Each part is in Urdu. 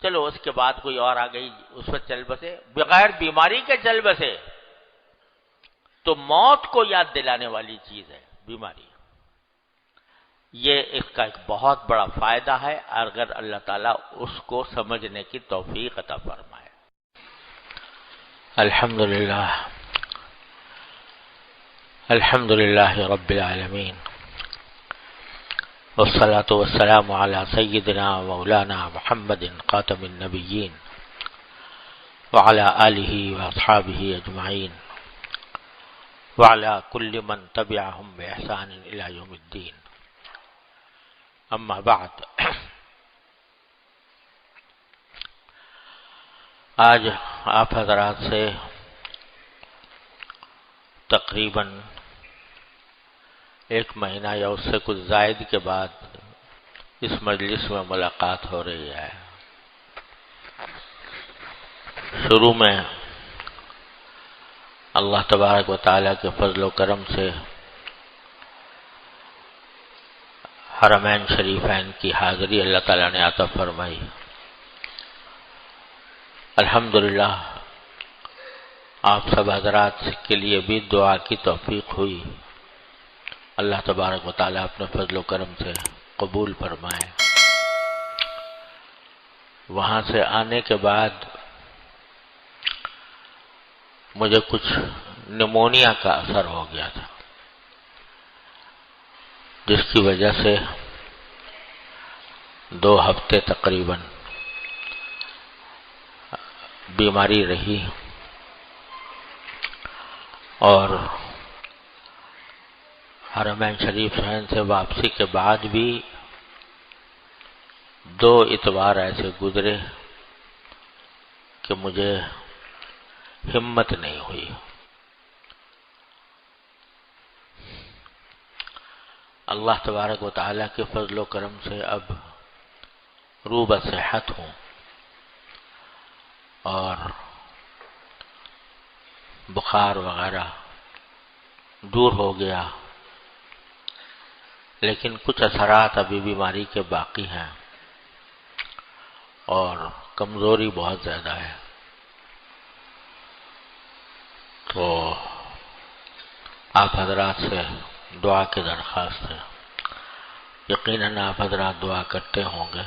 چلو اس کے بعد کوئی اور آ گئی اس پر چل بسے، بغیر بیماری کے چل بسے تو موت کو یاد دلانے والی چیز ہے بیماری. یہ اس کا ایک بہت بڑا فائدہ ہے اگر اللہ تعالیٰ اس کو سمجھنے کی توفیق عطا فرمائے. الحمدللہ الحمدللہ رب العالمین والصلاة والسلام على سیدنا مولانا محمد خاتم النبیین وعلى آلہ واصحابہ اجمعین وعلى كل من تبعهم بإحسان إلى يوم الدين. اما بعد، آج آپ حضرات سے تقریباً ایک مہینہ یا اس سے کچھ زائد کے بعد اس مجلس میں ملاقات ہو رہی ہے. شروع میں اللہ تبارک و تعالیٰ کے فضل و کرم سے حرمین شریفین کی حاضری اللہ تعالیٰ نے عطا فرمائی. الحمدللہ آپ سب حضرات کے لیے بھی دعا کی توفیق ہوئی. اللہ تبارک و تعالیٰ اپنے فضل و کرم سے قبول فرمائے. وہاں سے آنے کے بعد مجھے کچھ نمونیا کا اثر ہو گیا تھا، جس کی وجہ سے 2 ہفتے تقریباً بیماری رہی، اور حرمین شریف سے واپسی کے بعد بھی 2 اتوار ایسے گزرے کہ مجھے ہمت نہیں ہوئی. اللہ تبارک و تعالیٰ کے فضل و کرم سے اب روح بصحت ہوں اور بخار وغیرہ دور ہو گیا، لیکن کچھ اثرات ابھی بیماری کے باقی ہیں اور کمزوری بہت زیادہ ہے. تو آپ حضرات سے دعا کی درخواست ہے. یقیناً آپ حضرات دعا کرتے ہوں گے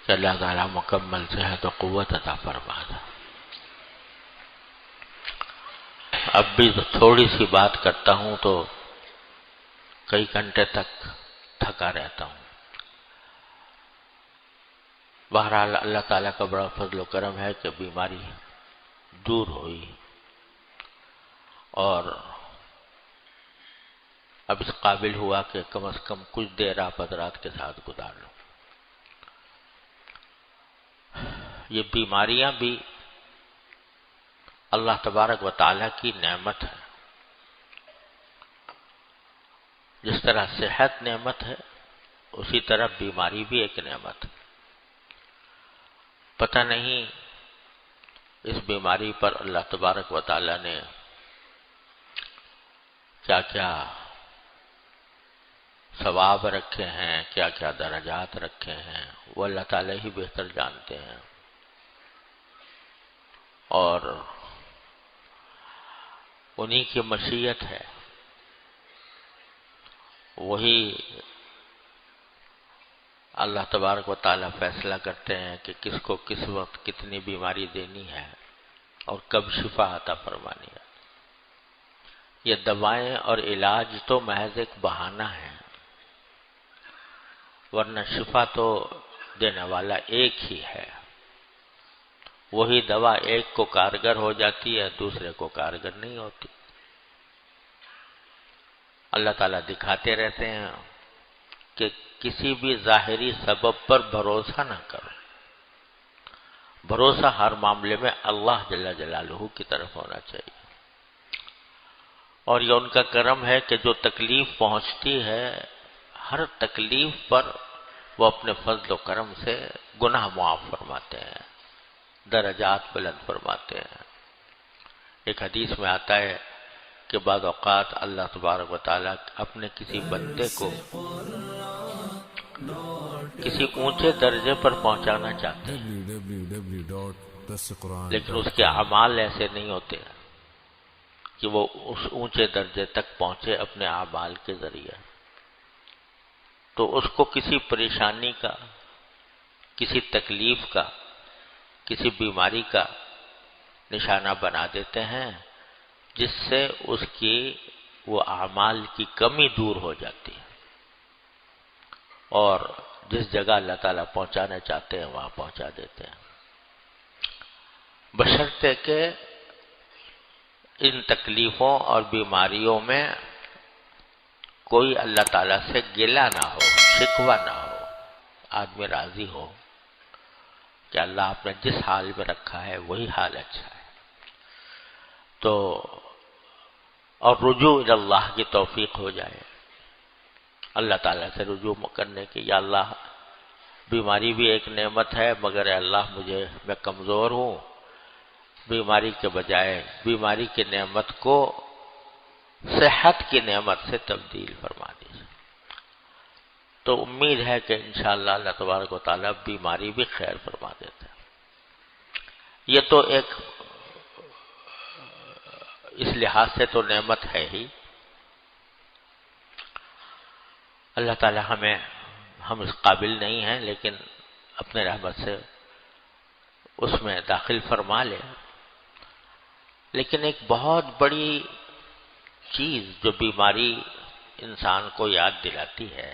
کہ اللہ تعالیٰ مکمل صحت و قوت عطا فرما دے. اب بھی تھوڑی سی بات کرتا ہوں تو کئی گھنٹے تک تھکا رہتا ہوں. بہرحال اللہ تعالیٰ کا بڑا فضل و کرم ہے کہ بیماری دور ہوئی اور اب اس قابل ہوا کہ کم از کم کچھ دیر آپ حضرات کے ساتھ گزار لوں. یہ بیماریاں بھی اللہ تبارک و تعالیٰ کی نعمت ہے. جس طرح صحت نعمت ہے، اسی طرح بیماری بھی ایک نعمت ہے. پتہ نہیں اس بیماری پر اللہ تبارک و تعالیٰ نے کیا کیا ثواب رکھے ہیں، کیا کیا درجات رکھے ہیں، وہ اللہ تعالیٰ ہی بہتر جانتے ہیں. اور انہی کی مشیت ہے، وہی اللہ تبارک و تعالیٰ فیصلہ کرتے ہیں کہ کس کو کس وقت کتنی بیماری دینی ہے اور کب شفا عطا فرمانی ہے. یہ دوائیں اور علاج تو محض ایک بہانہ ہے، ورنہ شفا تو دینے والا ایک ہی ہے. وہی دوا ایک کو کارگر ہو جاتی ہے، دوسرے کو کارگر نہیں ہوتی. اللہ تعالیٰ دکھاتے رہتے ہیں کہ کسی بھی ظاہری سبب پر بھروسہ نہ کرو. بھروسہ ہر معاملے میں اللہ جل جلالہ کی طرف ہونا چاہیے. اور یہ ان کا کرم ہے کہ جو تکلیف پہنچتی ہے، ہر تکلیف پر وہ اپنے فضل و کرم سے گناہ معاف فرماتے ہیں، درجات بلند فرماتے ہیں. ایک حدیث میں آتا ہے کہ بعض اوقات اللہ تبارک و تعالیٰ اپنے کسی بندے کو کسی اونچے درجے پر پہنچانا چاہتے ہیں، لیکن اس کے اعمال ایسے نہیں ہوتے کہ وہ اس اونچے درجے تک پہنچے اپنے اعمال کے ذریعے، تو اس کو کسی پریشانی کا، کسی تکلیف کا، کسی بیماری کا نشانہ بنا دیتے ہیں، جس سے اس کی وہ اعمال کی کمی دور ہو جاتی ہے، اور جس جگہ اللہ تعالیٰ پہنچانا چاہتے ہیں وہاں پہنچا دیتے ہیں، بشرطے کہ ان تکلیفوں اور بیماریوں میں کوئی اللہ تعالیٰ سے گلہ نہ ہو، شکوہ نہ ہو، آدمی راضی ہو کہ اللہ آپ نے جس حال میں رکھا ہے وہی حال اچھا ہے، تو اور رجوع اللہ کی توفیق ہو جائے، اللہ تعالیٰ سے رجوع کرنے کی، یا اللہ بیماری بھی ایک نعمت ہے مگر اے اللہ میں کمزور ہوں، بیماری کے بجائے بیماری کی نعمت کو صحت کی نعمت سے تبدیل فرما دیجیے، تو امید ہے کہ انشاءاللہ اللہ تبارک و تعالیٰ بیماری بھی خیر فرما دیتا ہے۔ یہ تو ایک اس لحاظ سے تو نعمت ہے ہی، اللہ تعالیٰ ہم اس قابل نہیں ہیں لیکن اپنے رحمت سے اس میں داخل فرما لے، لیکن ایک بہت بڑی چیز جو بیماری انسان کو یاد دلاتی ہے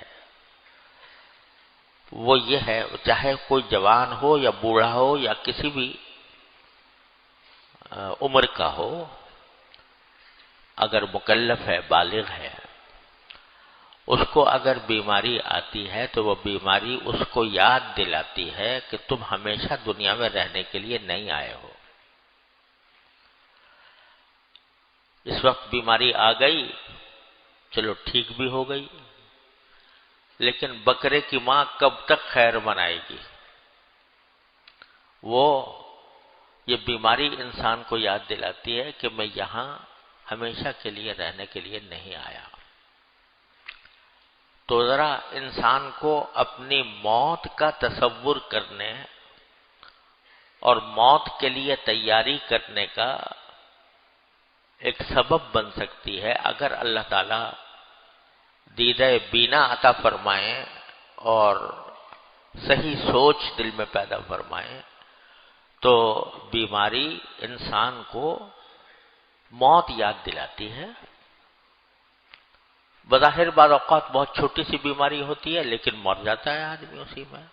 وہ یہ ہے، چاہے کوئی جوان ہو یا بوڑھا ہو یا کسی بھی عمر کا ہو، اگر مکلف ہے، بالغ ہے، اس کو اگر بیماری آتی ہے تو وہ بیماری اس کو یاد دلاتی ہے کہ تم ہمیشہ دنیا میں رہنے کے لیے نہیں آئے ہو۔ اس وقت بیماری آ گئی، چلو ٹھیک بھی ہو گئی، لیکن بکرے کی ماں کب تک خیر منائے گی؟ یہ بیماری انسان کو یاد دلاتی ہے کہ میں یہاں ہمیشہ کے لیے رہنے کے لیے نہیں آیا۔ تو ذرا انسان کو اپنی موت کا تصور کرنے اور موت کے لیے تیاری کرنے کا ایک سبب بن سکتی ہے اگر اللہ تعالیٰ دیدہ بینا عطا فرمائیں اور صحیح سوچ دل میں پیدا فرمائیں، تو بیماری انسان کو موت یاد دلاتی ہے۔ بظاہر بعض اوقات بہت چھوٹی سی بیماری ہوتی ہے لیکن مر جاتا ہے آدمی اسی میں،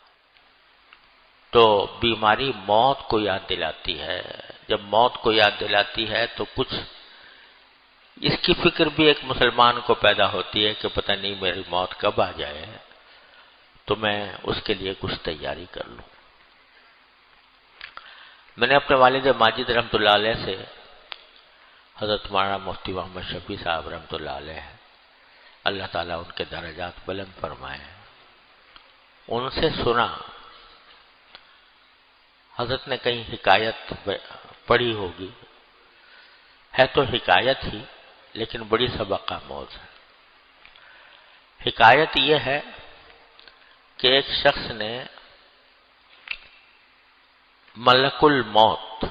تو بیماری موت کو یاد دلاتی ہے۔ جب موت کو یاد دلاتی ہے تو کچھ اس کی فکر بھی ایک مسلمان کو پیدا ہوتی ہے کہ پتہ نہیں میری موت کب آ جائے، تو میں اس کے لیے کچھ تیاری کر لوں۔ میں نے اپنے والد ماجد رحمۃ اللہ علیہ سے، حضرت مولانا مفتی محمد شفیع صاحب رحمۃ اللہ علیہ، اللہ تعالیٰ ان کے درجات بلند فرمائے، ان سے سنا، حضرت نے کہیں حکایت پڑھی ہوگی، ہے تو حکایت ہی لیکن بڑی سبق آموز ہے۔ حکایت یہ ہے کہ ایک شخص نے ملک الموت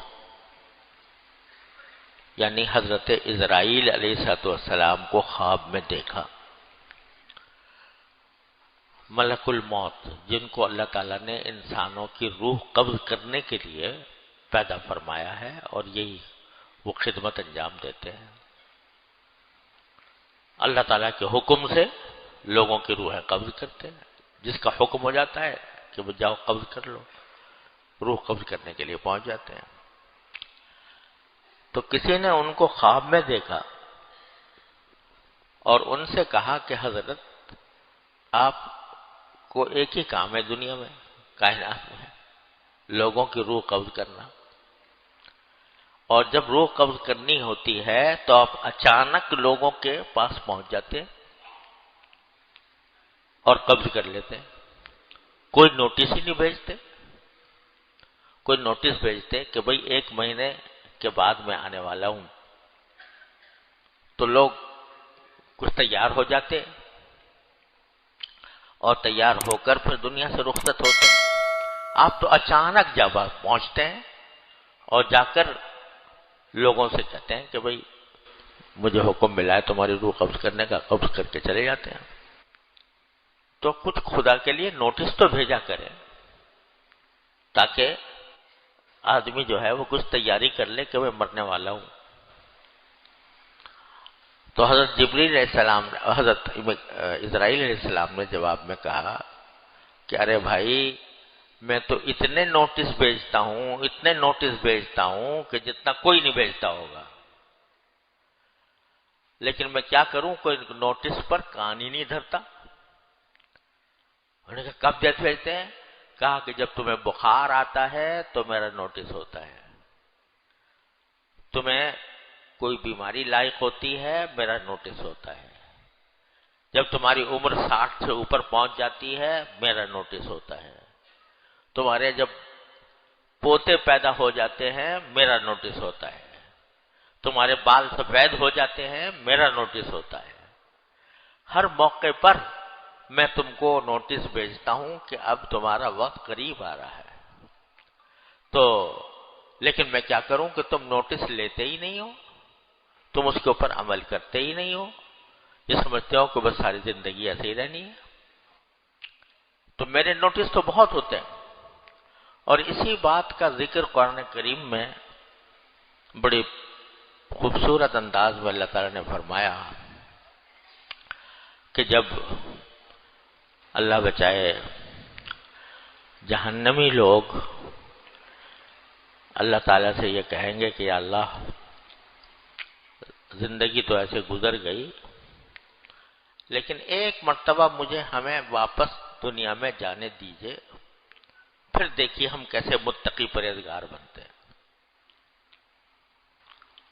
یعنی حضرت عزرائیل علیہ السلام کو خواب میں دیکھا۔ ملک الموت جن کو اللہ تعالیٰ نے انسانوں کی روح قبض کرنے کے لیے پیدا فرمایا ہے، اور یہی وہ خدمت انجام دیتے ہیں، اللہ تعالیٰ کے حکم سے لوگوں کی روحیں قبض کرتے ہیں، جس کا حکم ہو جاتا ہے کہ وہ جاؤ قبض کر لو، روح قبض کرنے کے لیے پہنچ جاتے ہیں۔ تو کسی نے ان کو خواب میں دیکھا اور ان سے کہا کہ حضرت آپ کو ایک ہی کام ہے دنیا میں، کائنات میں، لوگوں کی روح قبض کرنا، اور جب روح قبض کرنی ہوتی ہے تو آپ اچانک لوگوں کے پاس پہنچ جاتے اور قبض کر لیتے، کوئی نوٹس ہی نہیں بھیجتے، کوئی نوٹس بھیجتے کہ بھئی 1 مہینے کے بعد میں آنے والا ہوں، تو لوگ کچھ تیار ہو جاتے اور تیار ہو کر پھر دنیا سے رخصت ہوتے ہیں۔ آپ تو اچانک جب پہنچتے ہیں اور جا کر لوگوں سے کہتے ہیں کہ بھئی مجھے حکم ملا ہے تمہاری روح قبض کرنے کا، قبض کر کے چلے جاتے ہیں۔ تو کچھ خدا کے لیے نوٹس تو بھیجا کرے تاکہ آدمی جو ہے وہ کچھ تیاری کر لے کہ میں مرنے والا ہوں۔ تو حضرت جبریل علیہ السلام، حضرت اسرائیل علیہ السلام نے جواب میں کہا کہ ارے بھائی میں تو اتنے نوٹس بھیجتا ہوں، اتنے نوٹس بھیجتا ہوں کہ جتنا کوئی نہیں بھیجتا ہوگا، لیکن میں کیا کروں، کوئی نوٹس پر کان ہی نہیں دھرتا۔ انہوں نے کہا کب جب بھیجتے ہیں؟ کہا کہ جب تمہیں بخار آتا ہے تو میرا نوٹس ہوتا ہے، تمہیں کوئی بیماری لاحق ہوتی ہے میرا نوٹس ہوتا ہے، جب تمہاری عمر 60 سے اوپر پہنچ جاتی ہے میرا نوٹس ہوتا ہے، تمہارے جب پوتے پیدا ہو جاتے ہیں میرا نوٹس ہوتا ہے، تمہارے بال سفید ہو جاتے ہیں میرا نوٹس ہوتا ہے۔ ہر موقع پر میں تم کو نوٹس بھیجتا ہوں کہ اب تمہارا وقت قریب آ رہا ہے، تو لیکن میں کیا کروں کہ تم نوٹس لیتے ہی نہیں ہو، تم اس کے اوپر عمل کرتے ہی نہیں ہو، یہ سمجھتے ہو کہ بس ساری زندگی ایسے ہی رہنی ہے۔ تو میرے نوٹس تو بہت ہوتے ہیں، اور اسی بات کا ذکر قرآن کریم میں بڑی خوبصورت انداز میں اللہ تعالیٰ نے فرمایا کہ جب اللہ بچائے جہنمی لوگ اللہ تعالیٰ سے یہ کہیں گے کہ یا اللہ زندگی تو ایسے گزر گئی، لیکن ایک مرتبہ مجھے ہمیں واپس دنیا میں جانے دیجئے، پھر دیکھیے ہم کیسے متقی پرہیزگار بنتے ہیں۔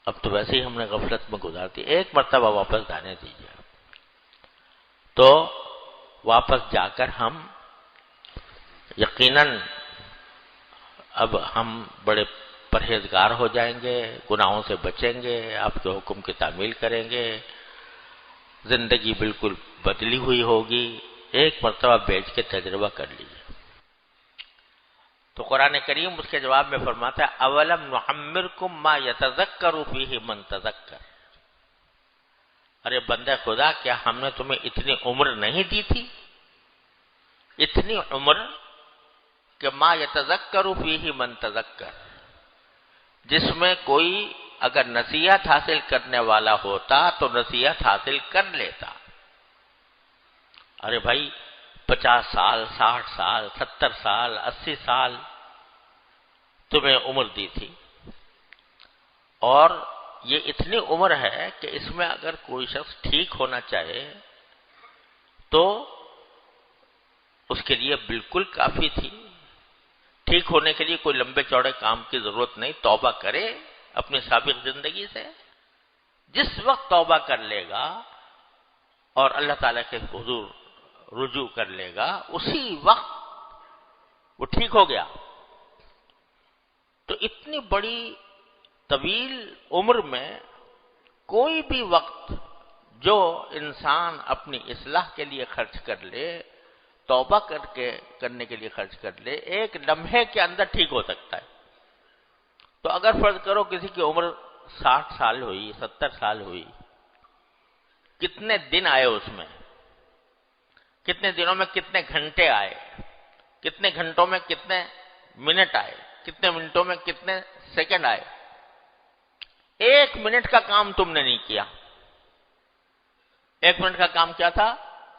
اب تو ویسے ہی ہم نے غفلت میں گزار دی، ایک مرتبہ واپس جانے دیجئے۔ تو واپس جا کر ہم یقیناً اب ہم بڑے پرہیزگار ہو جائیں گے، گناہوں سے بچیں گے، آپ کے حکم کی تعمیل کریں گے، زندگی بالکل بدلی ہوئی ہوگی، ایک مرتبہ بیٹھ کے تجربہ کر لیجیے۔ تو قرآن کریم اس کے جواب میں فرماتا ہے اولم نعمرکم ما یتذکر فیہ من تذکر، ارے بندہ خدا کیا ہم نے تمہیں اتنی عمر نہیں دی تھی، اتنی عمر کہ ما یتذکر فیہ من تذکر، جس میں کوئی اگر نصیحت حاصل کرنے والا ہوتا تو نصیحت حاصل کر لیتا۔ ارے بھائی 50 سال، 60 سال، 70 سال، 80 سال تمہیں عمر دی تھی، اور یہ اتنی عمر ہے کہ اس میں اگر کوئی شخص ٹھیک ہونا چاہے تو اس کے لیے بالکل کافی تھی۔ ٹھیک ہونے کے لیے کوئی لمبے چوڑے کام کی ضرورت نہیں، توبہ کرے اپنی سابق زندگی سے، جس وقت توبہ کر لے گا اور اللہ تعالیٰ کے حضور رجوع کر لے گا اسی وقت وہ ٹھیک ہو گیا۔ تو اتنی بڑی طویل عمر میں کوئی بھی وقت جو انسان اپنی اصلاح کے لیے خرچ کر لے، توبہ کرنے کے لیے خرچ کر لے، ایک لمحے کے اندر ٹھیک ہو سکتا ہے۔ تو اگر فرض کرو کسی کی عمر 60 سال ہوئی، 70 سال ہوئی، کتنے دن آئے اس میں، کتنے دنوں میں کتنے گھنٹے آئے، کتنے گھنٹوں میں کتنے منٹ آئے، کتنے منٹوں میں کتنے سیکنڈ آئے، ایک منٹ کا کام تم نے نہیں کیا۔ ایک منٹ کا کام کیا تھا؟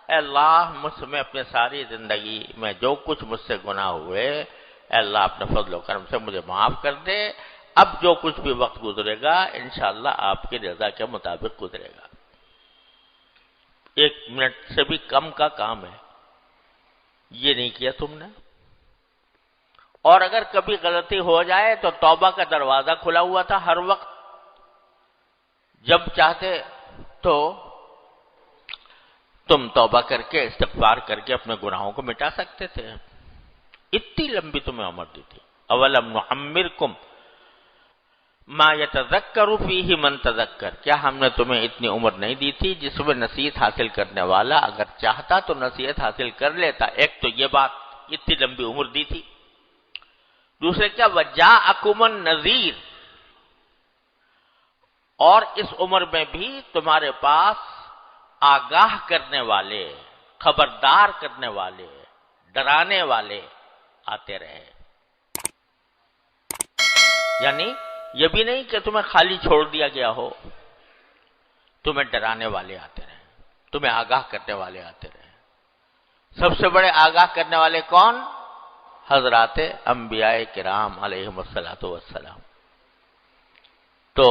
اے اللہ مجھ میں اپنے ساری زندگی میں جو کچھ مجھ سے گناہ ہوئے، اے اللہ اپنے فضل و کرم سے مجھے معاف کر دے، اب جو کچھ بھی وقت گزرے گا انشاءاللہ آپ کی رضا کے مطابق گزرے گا۔ ایک منٹ سے بھی کم کا کام ہے، یہ نہیں کیا تم نے۔ اور اگر کبھی غلطی ہو جائے تو توبہ کا دروازہ کھلا ہوا تھا ہر وقت، جب چاہتے تو تم توبہ کر کے استغفار کر کے اپنے گناہوں کو مٹا سکتے تھے۔ اتنی لمبی تمہیں عمر دی تھی۔ اولم نعمرکم ما یتذکر فیہ من تذکر، کیا ہم نے تمہیں اتنی عمر نہیں دی تھی جس میں نصیحت حاصل کرنے والا اگر چاہتا تو نصیحت حاصل کر لیتا؟ ایک تو یہ بات، اتنی لمبی عمر دی تھی۔ دوسرے کیا، وجاءکم النذیر، اور اس عمر میں بھی تمہارے پاس آگاہ کرنے والے، خبردار کرنے والے، ڈرانے والے آتے رہے۔ یعنی یہ بھی نہیں کہ تمہیں خالی چھوڑ دیا گیا ہو، تمہیں ڈرانے والے آتے رہے، تمہیں آگاہ کرنے والے آتے رہے۔ سب سے بڑے آگاہ کرنے والے کون؟ حضرات انبیاء کرام علیہم الصلاۃ والسلام۔ تو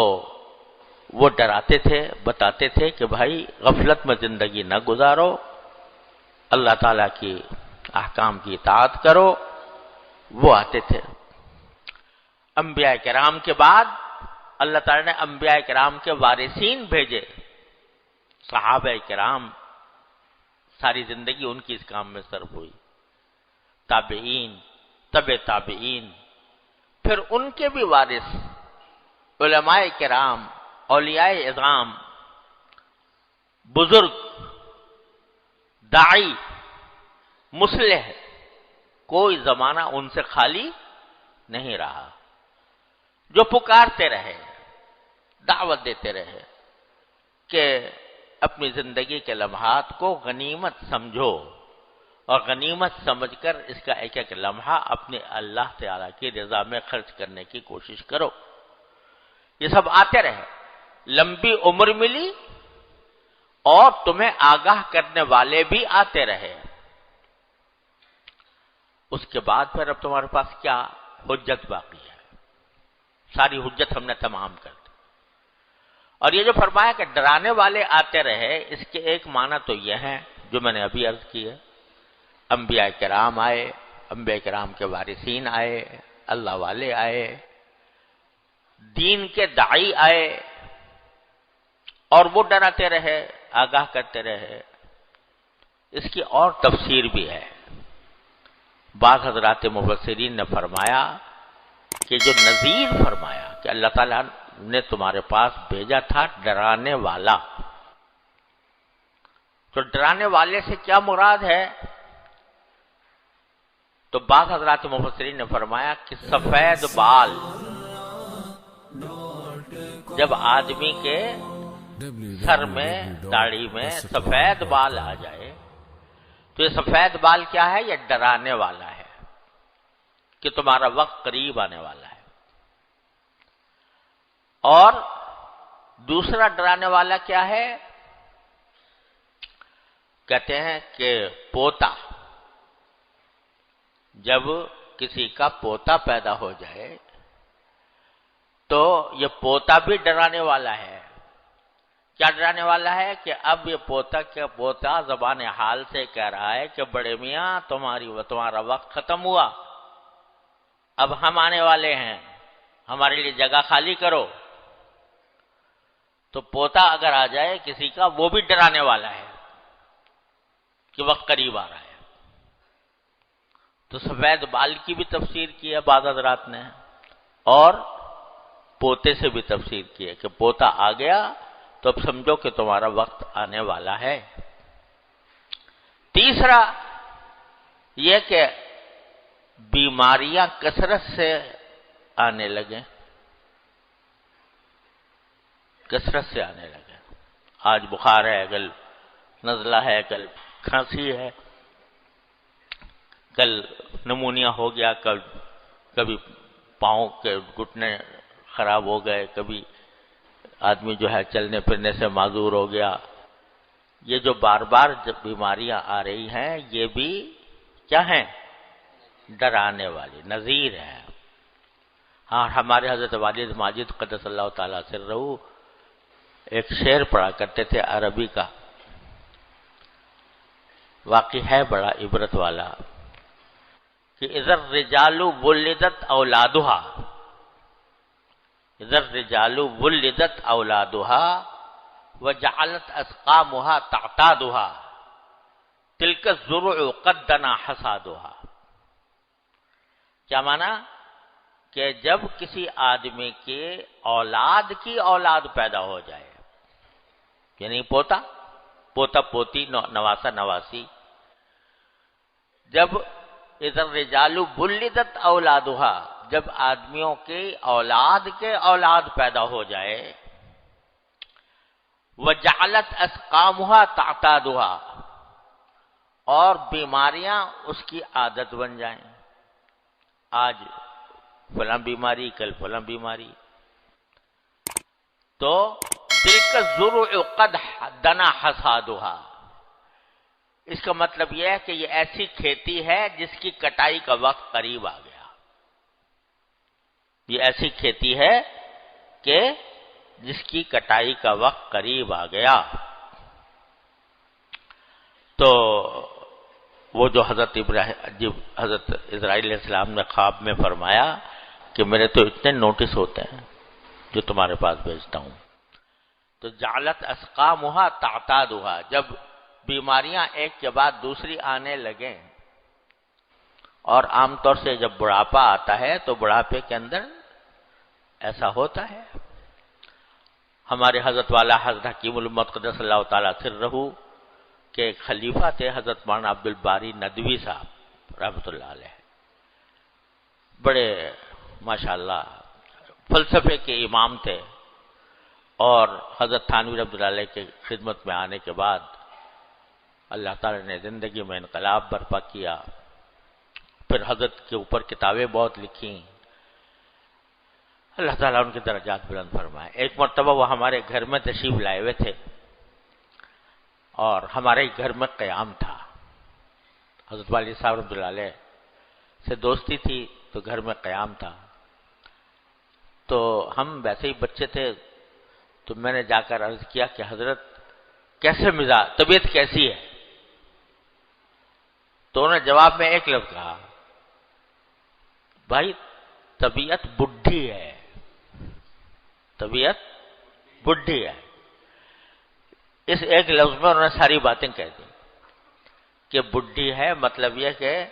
وہ ڈراتے تھے، بتاتے تھے کہ بھائی غفلت میں زندگی نہ گزارو، اللہ تعالیٰ کی احکام کی اطاعت کرو، وہ آتے تھے۔ انبیاء کرام کے بعد اللہ تعالیٰ نے انبیاء کرام کے وارثین بھیجے، صحابہ کرام، ساری زندگی ان کی اس کام میں صرف ہوئی، تابعین، تبع تابعین، پھر ان کے بھی وارث علماء کرام، اولیاء اعظام، بزرگ، داعی، مصلح، کوئی زمانہ ان سے خالی نہیں رہا، جو پکارتے رہے، دعوت دیتے رہے کہ اپنی زندگی کے لمحات کو غنیمت سمجھو، اور غنیمت سمجھ کر اس کا ایک ایک لمحہ اپنے اللہ تعالیٰ کی رضا میں خرچ کرنے کی کوشش کرو۔ یہ سب آتے رہے، لمبی عمر ملی، اور تمہیں آگاہ کرنے والے بھی آتے رہے۔ اس کے بعد پھر اب تمہارے پاس کیا حجت باقی ہے؟ ساری حجت ہم نے تمام کر دی۔ اور یہ جو فرمایا کہ ڈرانے والے آتے رہے، اس کے ایک معنی تو یہ ہے جو میں نے ابھی عرض کی ہے، انبیاء کرام آئے، انبیاء کرام کے وارثین آئے، اللہ والے آئے، دین کے داعی آئے، اور وہ ڈراتے رہے، آگاہ کرتے رہے۔ اس کی اور تفسیر بھی ہے۔ بعض حضرات مفسرین نے فرمایا کہ جو نذیر فرمایا کہ اللہ تعالیٰ نے تمہارے پاس بھیجا تھا ڈرانے والا، تو ڈرانے والے سے کیا مراد ہے؟ تو بعض حضرات مفسرین نے فرمایا کہ سفید بال، جب آدمی کے سر میں، داڑھی میں سفید بال آ جائے تو یہ سفید بال کیا ہے؟ یہ ڈرانے والا ہے کہ تمہارا وقت قریب آنے والا ہے۔ اور دوسرا ڈرانے والا کیا ہے؟ کہتے ہیں کہ پوتا، جب کسی کا پوتا پیدا ہو جائے تو یہ پوتا بھی ڈرانے والا ہے۔ کیا ڈرانے والا ہے؟ کہ اب یہ پوتا زبان حال سے کہہ رہا ہے کہ بڑے میاں تمہارا وقت ختم ہوا، اب ہم آنے والے ہیں، ہمارے لیے جگہ خالی کرو۔ تو پوتا اگر آ جائے کسی کا، وہ بھی ڈرانے والا ہے کہ وقت قریب آ رہا ہے۔ تو سفید بال کی بھی تفسیر کی ہے بعض حضرات نے، اور پوتے سے بھی تفسیر کی ہے کہ پوتا آ گیا تو اب سمجھو کہ تمہارا وقت آنے والا ہے۔ تیسرا یہ کہ بیماریاں کثرت سے آنے لگیں، کثرت سے آنے لگے۔ آج بخار ہے، کل نزلہ ہے، کل کھانسی ہے، کل نمونیا ہو گیا، کبھی پاؤں کے گھٹنے خراب ہو گئے، کبھی آدمی جو ہے چلنے پھرنے سے معذور ہو گیا۔ یہ جو بار بار جب بیماریاں آ رہی ہیں، یہ بھی کیا ہیں؟ ڈرانے والی، نذیر ہے۔ ہاں، ہمارے حضرت والد ماجد قدس اللہ تعالیٰ سرہ ایک شعر پڑھا کرتے تھے عربی کا، واقعی ہے بڑا عبرت والا، کہ اذا الرجال ولدت اولادها، اذا الرجال ولدت اولادها وجعلت اسقامها تعتادها تلك الزرع قد دنا حصادها۔ کیا معنی؟ کہ جب کسی آدمی کے اولاد کی اولاد پیدا ہو جائے، یعنی پوتا پوتا پوتی نواسا نواسی، جب اذا الرجال بلدت اولادھا، جب آدمیوں کے اولاد پیدا ہو جائے، وجعلت اسقامھا تعتادھا، اور بیماریاں اس کی عادت بن جائیں، آج فلاں بیماری کل فلاں بیماری، تو تلک الزرع قد دنا حصادھا، اس کا مطلب یہ ہے کہ یہ ایسی کھیتی ہے جس کی کٹائی کا وقت قریب آ گیا، یہ ایسی کھیتی ہے کہ جس کی کٹائی کا وقت قریب آ گیا۔ تو وہ جو حضرت اسرائیل علیہ السلام نے خواب میں فرمایا کہ میرے تو اتنے نوٹس ہوتے ہیں جو تمہارے پاس بھیجتا ہوں، تو جعلت اسقامھا تعتادھا، جب بیماریاں ایک کے بعد دوسری آنے لگیں، اور عام طور سے جب بڑھاپا آتا ہے تو بڑھاپے کے اندر ایسا ہوتا ہے۔ ہمارے حضرت والا حضرت حکیم الامت قدس اللہ تعالیٰ سرہ کے ایک خلیفہ تھے حضرت مولانا عبد الباری ندوی صاحب رحمۃ اللہ علیہ، بڑے ماشاءاللہ فلسفے کے امام تھے، اور حضرت تھانوی رحمۃ اللہ علیہ کے خدمت میں آنے کے بعد اللہ تعالیٰ نے زندگی میں انقلاب برپا کیا، پھر حضرت کے اوپر کتابیں بہت لکھی، اللہ تعالیٰ ان کے درجات بلند فرمائے۔ ایک مرتبہ وہ ہمارے گھر میں تشریف لائے ہوئے تھے، اور ہمارے گھر میں قیام تھا، حضرت والی صاحب رحمۃ اللہ علیہ سے دوستی تھی تو گھر میں قیام تھا، تو ہم ویسے ہی بچے تھے، تو میں نے جا کر عرض کیا کہ حضرت کیسے مزاج، طبیعت کیسی ہے؟ تو انہوں نے جواب میں ایک لفظ کہا، بھائی طبیعت بڈھی ہے، طبیعت بڈھی ہے۔ اس ایک لفظ میں انہوں نے ساری باتیں کہہ دی کہ بڈھی ہے، مطلب یہ کہ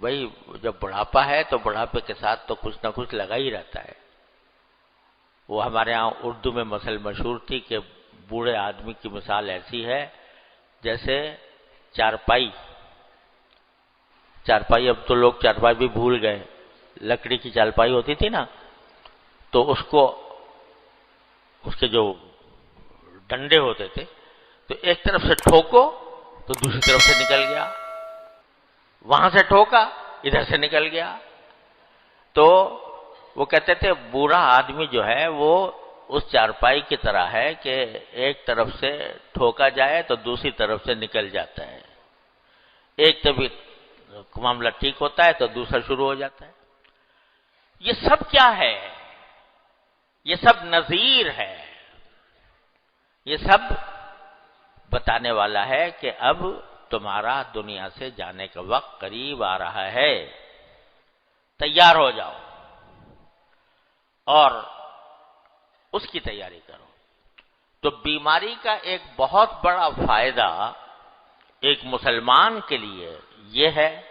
بھائی جب بڑھاپا ہے تو بڑھاپے کے ساتھ تو کچھ نہ کچھ لگا ہی رہتا ہے۔ وہ ہمارے ہاں اردو میں مثل مشہور تھی کہ بوڑھے آدمی کی مثال ایسی ہے جیسے چارپائی، اب تو لوگ چارپائی بھی بھول گئے، لکڑی کی چارپائی ہوتی تھی نا، تو اس کے جو ڈنڈے ہوتے تھے تو ایک طرف سے ٹھوکو تو دوسری طرف سے نکل گیا، وہاں سے ٹھوکا ادھر سے نکل گیا، تو وہ کہتے تھے بوڑھا آدمی جو ہے وہ اس چارپائی کی طرح ہے کہ ایک طرف سے ٹھوکا جائے تو دوسری طرف سے نکل جاتا ہے، ایک طبیعت معاملہ ٹھیک ہوتا ہے تو دوسرا شروع ہو جاتا ہے۔ یہ سب کیا ہے؟ یہ سب نذیر ہے، یہ سب بتانے والا ہے کہ اب تمہارا دنیا سے جانے کا وقت قریب آ رہا ہے، تیار ہو جاؤ اور اس کی تیاری کرو۔ تو بیماری کا ایک بہت بڑا فائدہ ایک مسلمان کے لیے یہ ہے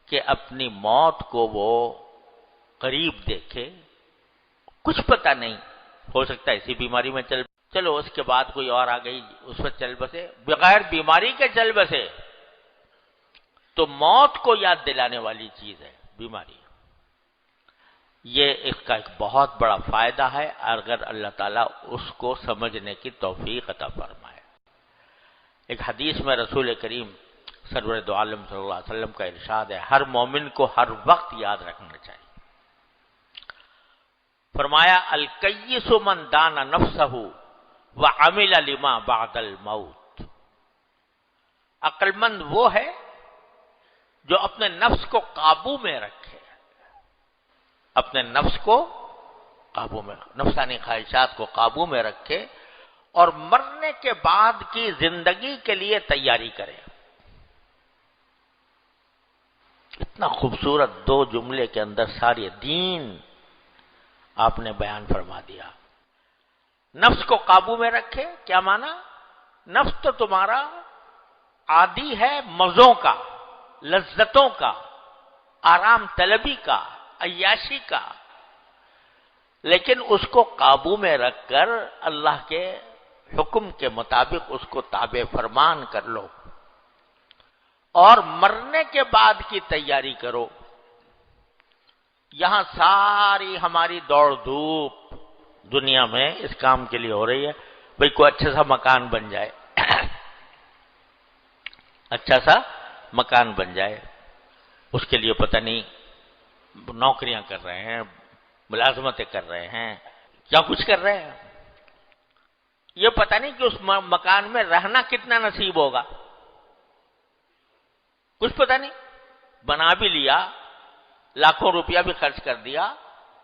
کہ اپنی موت کو وہ قریب دیکھے، کچھ پتہ نہیں، ہو سکتا ہے اسی بیماری میں چلو اس کے بعد کوئی اور آ گئی اس پر چل بسے، بغیر بیماری کے چل بسے، تو موت کو یاد دلانے والی چیز ہے بیماری۔ یہ اس کا ایک بہت بڑا فائدہ ہے اگر اللہ تعالیٰ اس کو سمجھنے کی توفیق عطا فرمائے۔ ایک حدیث میں رسول کریم سرور دو عالم صلی اللہ علیہ وسلم کا ارشاد ہے، ہر مومن کو ہر وقت یاد رکھنا چاہیے۔ فرمایا الکیس من دان نفسہ وعمل لما بعد الموت، عقل مند وہ ہے جو اپنے نفس کو قابو میں رکھے، اپنے نفس کو قابو میں، نفسانی خواہشات کو قابو میں رکھے اور مرنے کے بعد کی زندگی کے لیے تیاری کرے۔ اتنا خوبصورت دو جملے کے اندر ساری دین آپ نے بیان فرما دیا۔ نفس کو قابو میں رکھے کیا معنی؟ نفس تو تمہارا عادی ہے مزوں کا، لذتوں کا، آرام طلبی کا، عیاشی کا، لیکن اس کو قابو میں رکھ کر اللہ کے حکم کے مطابق اس کو تابع فرمان کر لو، اور مرنے کے بعد کی تیاری کرو۔ یہاں ساری ہماری دوڑ دھوپ دنیا میں اس کام کے لیے ہو رہی ہے، بھئی کوئی اچھا سا مکان بن جائے، اچھا سا مکان بن جائے، اس کے لیے پتہ نہیں نوکریاں کر رہے ہیں، ملازمتیں کر رہے ہیں، کیا کچھ کر رہے ہیں، یہ پتہ نہیں کہ اس مکان میں رہنا کتنا نصیب ہوگا، کچھ پتہ نہیں، بنا بھی لیا، لاکھوں روپیہ بھی خرچ کر دیا،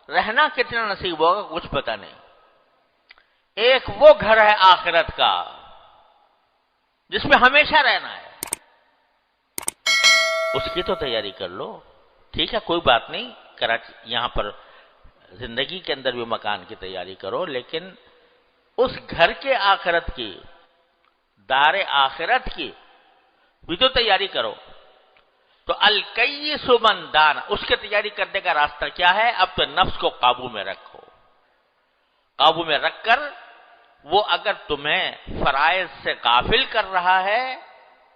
رہنا کتنا نصیب ہوگا کچھ پتہ نہیں۔ ایک وہ گھر ہے آخرت کا جس میں ہمیشہ رہنا ہے، اس کی تو تیاری کر لو۔ ٹھیک ہے، کوئی بات نہیں، کراچی یہاں پر زندگی کے اندر بھی مکان کی تیاری کرو، لیکن اس گھر کے آخرت کی، دار آخرت کی بھی تو تیاری کرو۔ تو الکیس من دان، اس کی تیاری کرنے کا راستہ کیا ہے؟ اپنے نفس کو قابو میں رکھو، قابو میں رکھ کر وہ اگر تمہیں فرائض سے غافل کر رہا ہے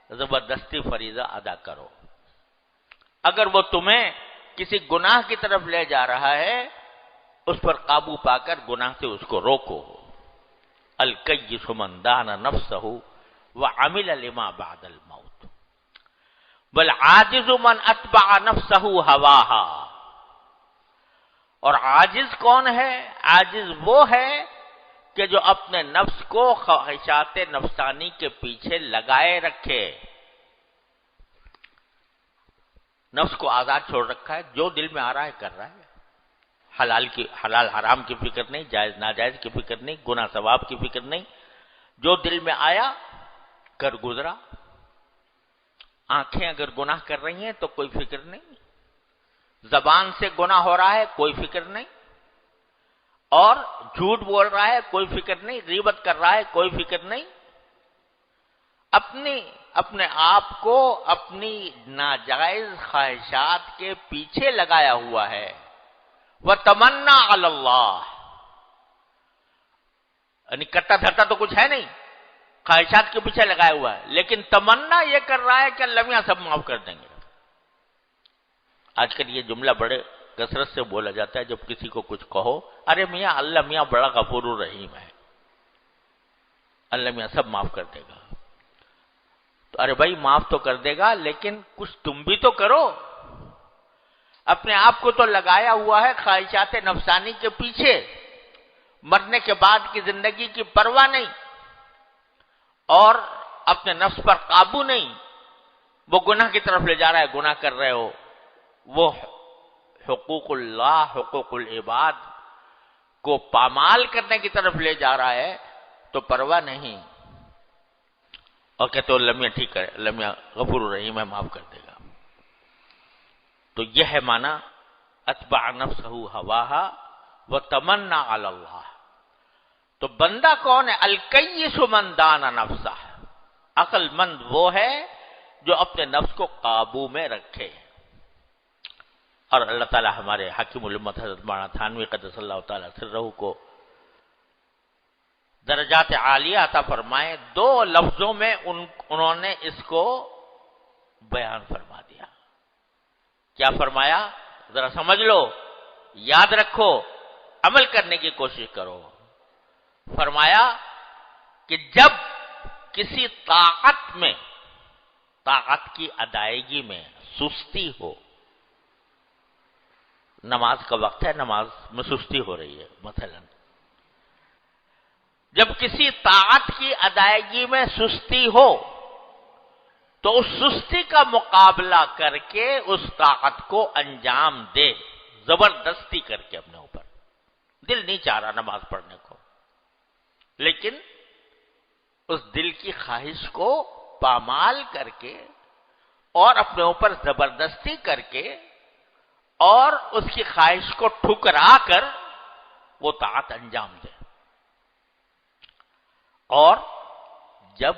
زبردستی فریضہ ادا کرو، اگر وہ تمہیں کسی گناہ کی طرف لے جا رہا ہے اس پر قابو پا کر گناہ سے اس کو روکو۔ الکیس من دان نفسہ وعمل لما بعد الموت بل عاجز من اتبع نفسہ ہواہا۔ اور عاجز کون ہے؟ عاجز وہ ہے کہ جو اپنے نفس کو خواہشات نفسانی کے پیچھے لگائے رکھے، نفس کو آزاد چھوڑ رکھا ہے، جو دل میں آ رہا ہے کر رہا ہے، حلال حرام کی فکر نہیں، جائز ناجائز کی فکر نہیں، گناہ ثواب کی فکر نہیں، جو دل میں آیا کر گزرا۔ آنکھیں اگر گناہ کر رہی ہیں تو کوئی فکر نہیں، زبان سے گناہ ہو رہا ہے کوئی فکر نہیں، اور جھوٹ بول رہا ہے کوئی فکر نہیں، غیبت کر رہا ہے کوئی فکر نہیں، اپنے آپ کو اپنی ناجائز خواہشات کے پیچھے لگایا ہوا ہے۔ وَتَمَنَّا عَلَى اللَّهِ، یعنی کٹا دھرتا تو کچھ ہے نہیں، خواہشات کے پیچھے لگایا ہوا ہے، لیکن تمنا یہ کر رہا ہے کہ اللہ میاں سب معاف کر دیں گے۔ آج کل یہ جملہ بڑے کثرت سے بولا جاتا ہے جب کسی کو کچھ کہو، ارے میاں اللہ میاں بڑا غفور الرحیم ہے، اللہ میاں سب معاف کر دے گا۔ تو ارے بھائی معاف تو کر دے گا، لیکن کچھ تم بھی تو کرو، اپنے آپ کو تو لگایا ہوا ہے خواہشات نفسانی کے پیچھے، مرنے کے بعد کی زندگی کی پرواہ نہیں، اور اپنے نفس پر قابو نہیں، وہ گناہ کی طرف لے جا رہا ہے، گناہ کر رہے ہو، وہ حقوق اللہ، حقوق العباد کو پامال کرنے کی طرف لے جا رہا ہے تو پرواہ نہیں، اور کہتے ہو اللہ میاں ٹھیک ہے، اللہ میاں غفور الرحیم ہے، معاف کر دے گا۔ تو یہ ہے معنی اتبع نفسہ ہواہا وتمنى علی اللہ۔ تو بندہ کون ہے؟ الکیس من دان نفسہ، عقل مند وہ ہے جو اپنے نفس کو قابو میں رکھے۔ اور اللہ تعالی ہمارے حاکم الامت حضرت مولانا تھانوی قدس اللہ تعالی سرہ کو درجات عالیہ عطا فرمائے۔ دو لفظوں میں انہوں نے اس کو بیان فرما دیا۔ کیا فرمایا؟ ذرا سمجھ لو، یاد رکھو، عمل کرنے کی کوشش کرو۔ فرمایا کہ جب کسی طاعت میں، طاعت کی ادائیگی میں سستی ہو، نماز کا وقت ہے، نماز میں سستی ہو رہی ہے مثلا، جب کسی طاعت کی ادائیگی میں سستی ہو تو اس سستی کا مقابلہ کر کے اس طاعت کو انجام دے، زبردستی کر کے اپنے اوپر۔ دل نہیں چاہ رہا نماز پڑھنے کو، لیکن اس دل کی خواہش کو پامال کر کے اور اپنے اوپر زبردستی کر کے اور اس کی خواہش کو ٹھکرا کر وہ طاعت انجام دے۔ اور جب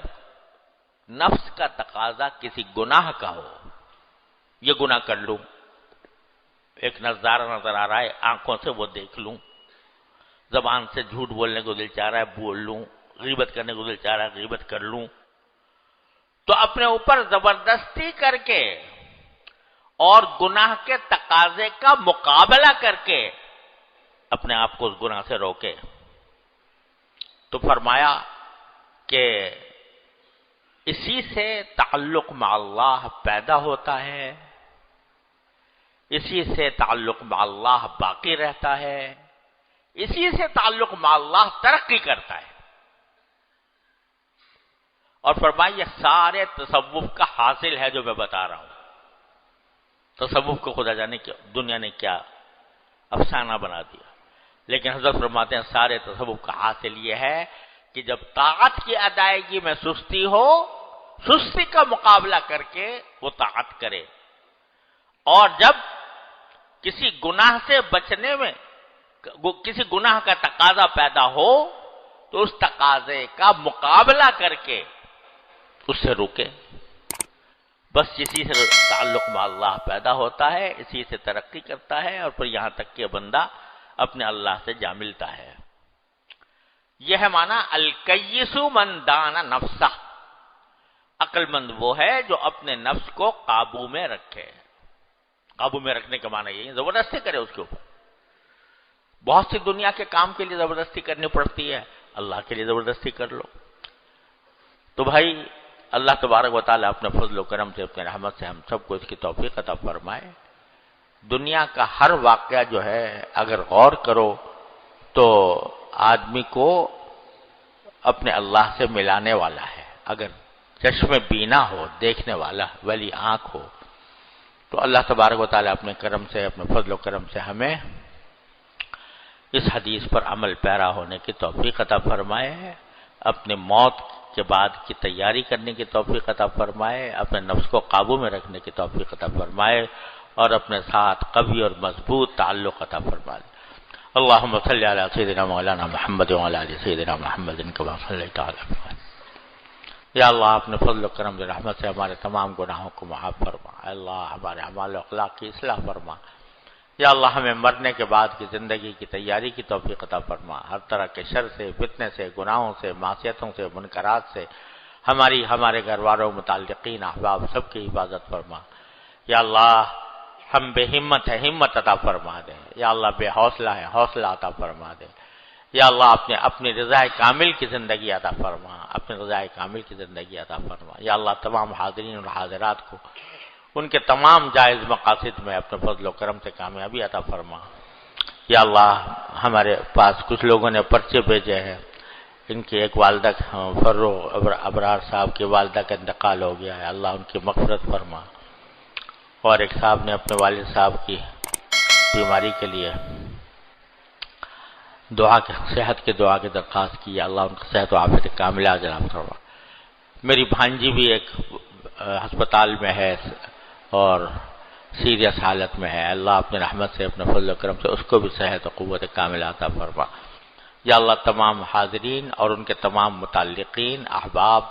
نفس کا تقاضا کسی گناہ کا ہو، یہ گناہ کر لوں، ایک نظارہ نظر آ رہا ہے، آنکھوں سے وہ دیکھ لوں، زبان سے جھوٹ بولنے کو دل چاہ رہا ہے بول لوں، غیبت کرنے کو دل چاہ رہا ہے غیبت کر لوں، تو اپنے اوپر زبردستی کر کے اور گناہ کے تقاضے کا مقابلہ کر کے اپنے آپ کو اس گناہ سے روکے۔ تو فرمایا کہ اسی سے تعلق مع اللہ پیدا ہوتا ہے، اسی سے تعلق مع اللہ باقی رہتا ہے، اسی سے تعلق مع اللہ ترقی کرتا ہے۔ اور فرمایا یہ سارے تصوف کا حاصل ہے جو میں بتا رہا ہوں۔ تصوف کو خدا جانے کیا دنیا نے کیا افسانہ بنا دیا، لیکن حضرت فرماتے ہیں سارے تصوف کا حاصل یہ ہے کہ جب طاعت کی ادائیگی میں سستی ہو، سستی کا مقابلہ کر کے وہ طاعت کرے، اور جب کسی گناہ سے بچنے میں کسی گناہ کا تقاضا پیدا ہو تو اس تقاضے کا مقابلہ کر کے اس سے روکے۔ بس اسی سے تعلق مع اللہ پیدا ہوتا ہے، اسی سے ترقی کرتا ہے، اور پھر یہاں تک کہ بندہ اپنے اللہ سے جا ملتا ہے۔ یہ ہے معنی الکیس من دان نفسہ، عقل مند وہ ہے جو اپنے نفس کو قابو میں رکھے۔ قابو میں رکھنے کا معنی یہی زبردستی کرے اس کے اوپر۔ بہت سی دنیا کے کام کے لیے زبردستی کرنی پڑتی ہے، اللہ کے لیے زبردستی کر لو۔ تو بھائی اللہ تبارک و تعالیٰ اپنے فضل و کرم سے، اپنے رحمت سے ہم سب کو اس کی توفیق عطا فرمائے۔ دنیا کا ہر واقعہ جو ہے اگر غور کرو تو آدمی کو اپنے اللہ سے ملانے والا ہے۔ اگر چشم بینا ہو، دیکھنے والا والی آنکھ ہو، تو اللہ تبارک و تعالیٰ اپنے کرم سے، اپنے فضل و کرم سے ہمیں اس حدیث پر عمل پیرا ہونے کی توفیق عطا فرمائے، اپنے موت کے بعد کی تیاری کرنے کی توفیق عطا فرمائے، اپنے نفس کو قابو میں رکھنے کی توفیق عطا فرمائے، اور اپنے ساتھ قوی اور مضبوط تعلق عطا فرمائے۔ اللہم صلی علی سیدنا مولانا محمد وعلی آل سیدنا محمد کما صلیت علی محمد۔ یا اللہ اپنے فضل و کرم و رحمت سے ہمارے تمام گناہوں کو معاف فرما، اے اللہ ہمارے اعمال و اخلاق کی اصلاح فرما، یا اللہ ہمیں مرنے کے بعد کی زندگی کی تیاری کی توفیق عطا فرما، ہر طرح کے شر سے، فتنے سے، گناہوں سے، معصیتوں سے، منکرات سے ہمارے گھر والوں، متعلقین، احباب سب کی حفاظت فرما۔ یا اللہ ہم بے ہمت ہے، ہمت عطا فرما دے، یا اللہ بے حوصلہ ہے، حوصلہ عطا فرما دے، یا اللہ اپنی رضا کامل کی زندگی عطا فرما، اپنی رضا کامل کی زندگی عطا فرما۔ یا اللہ تمام حاضرین اور حاضرات کو ان کے تمام جائز مقاصد میں اپنے فضل و کرم سے کامیابی عطا فرما۔ یا اللہ ہمارے پاس کچھ لوگوں نے پرچے بھیجے ہیں، ان کی ایک والدہ فروغ ابرار صاحب کی والدہ کا انتقال ہو گیا ہے، اللہ ان کی مغفرت فرما، اور ایک صاحب نے اپنے والد صاحب کی بیماری کے لیے صحت کی دعا کی درخواست کی، اللہ ان کو صحت و عافیت کاملہ عاجلہ فرما۔ میری بھانجی بھی ایک ہسپتال میں ہے اور سیریس حالت میں ہے، اللہ اپنے رحمت سے، اپنے فضل و کرم سے اس کو بھی صحت و قوت کاملہ عطا فرما۔ یا اللہ تمام حاضرین اور ان کے تمام متعلقین احباب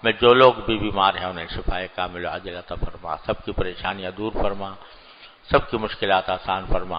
میں جو لوگ بھی بیمار ہیں انہیں شفاء کاملہ عاجلہ عطا فرما، سب کی پریشانیاں دور فرما، سب کی مشکلات آسان فرما۔